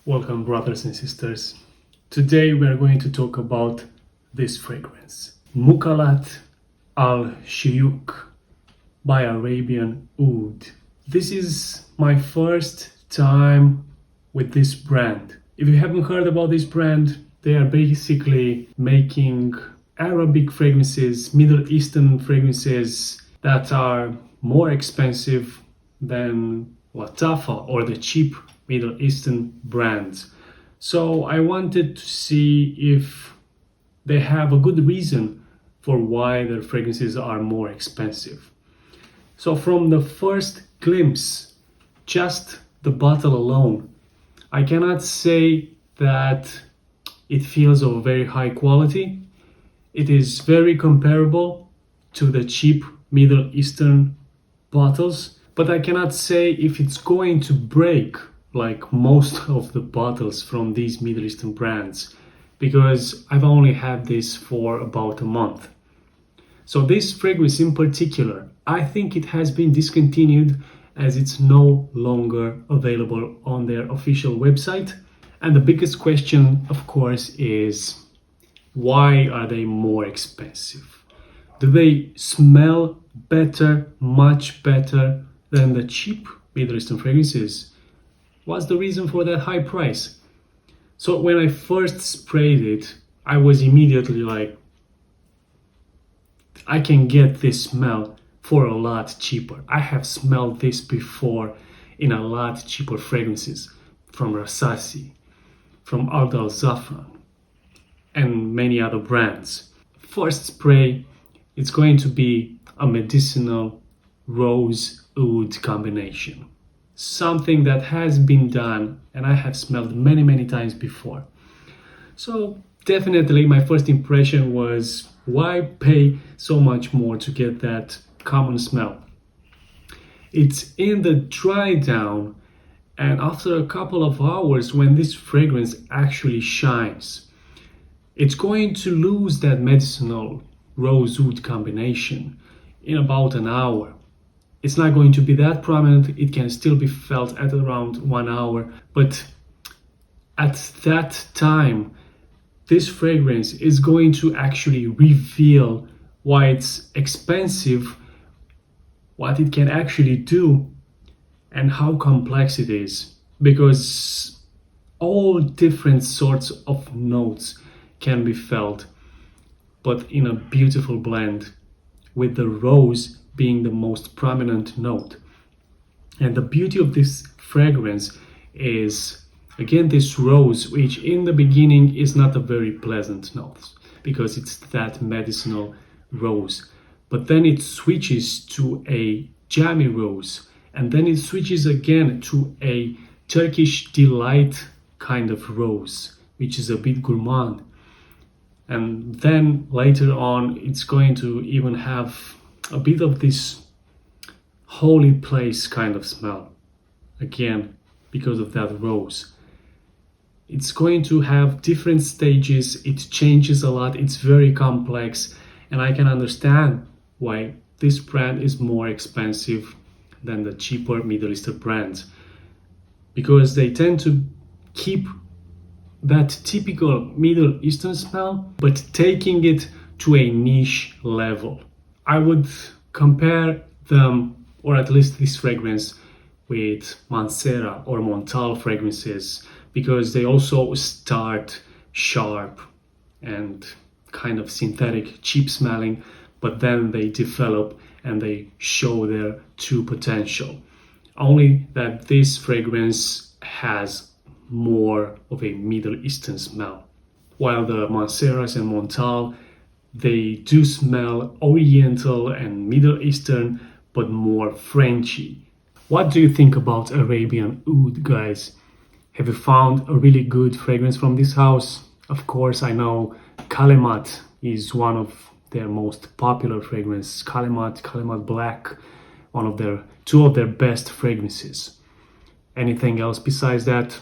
Welcome, brothers and sisters. Today we are going to talk about this fragrance, Mukhallat Al Shiyoukh by Arabian Oud. This is my first time with this brand. If you haven't heard about this brand, they are basically making Arabic fragrances, Middle Eastern fragrances that are more expensive than Latafa or the cheap Middle Eastern brands. So I wanted to see if they have a good reason for why their fragrances are more expensive. So from the first glimpse, just the bottle alone, I cannot say that it feels of very high quality. It is very comparable to the cheap Middle Eastern bottles, but I cannot say if it's going to break like most of the bottles from these Middle Eastern brands, because I've only had this for about a month. So this fragrance in particular, I think it has been discontinued as it's no longer available on their official website. And the biggest question, of course, is why are they more expensive? Do they smell better, much better than the cheap Middle Eastern fragrances? What's the reason for that high price? So when I first sprayed it, I was immediately like, I can get this smell for a lot cheaper. I have smelled this before in a lot cheaper fragrances from Rasasi, from Oud Al Zafran, and many other brands. First spray, it's going to be a medicinal rose oud combination. Something that has been done and I have smelled many times before. So definitely my first impression was, why pay so much more to get that common smell? It's in the dry down, and after a couple of hours when this fragrance actually shines, it's going to lose that medicinal rose oud combination in about an hour. It's not going to be that prominent. It can still be felt at around 1 hour, but at that time, this fragrance is going to actually reveal why it's expensive, what it can actually do, and how complex it is. Because all different sorts of notes can be felt, but in a beautiful blend, with the rose being the most prominent note. And the beauty of this fragrance is, again, this rose, which in the beginning is not a very pleasant note because it's that medicinal rose. But then it switches to a jammy rose, and then it switches again to a Turkish delight kind of rose, which is a bit gourmand. And then later on, it's going to even have a bit of this holy place kind of smell, again, because of that rose. It's going to have different stages, it changes a lot, it's very complex, and I can understand why this brand is more expensive than the cheaper Middle Eastern brands, because they tend to keep that typical Middle Eastern smell, but taking it to a niche level. I would compare them, or at least this fragrance, with Mancera or Montal fragrances, because they also start sharp and kind of synthetic, cheap smelling, but then they develop and they show their true potential. Only that this fragrance has more of a Middle Eastern smell, while the Manceras and Montal, they do smell Oriental and Middle Eastern, but more Frenchy. What do you think about Arabian Oud, guys? Have you found a really good fragrance from this house? Of course, I know Kalemat is one of their most popular fragrances. Kalemat Black, two of their best fragrances. Anything else besides that?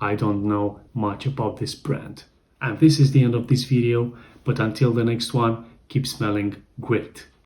I don't know much about this brand. And this is the end of this video, but until the next one, keep smelling great.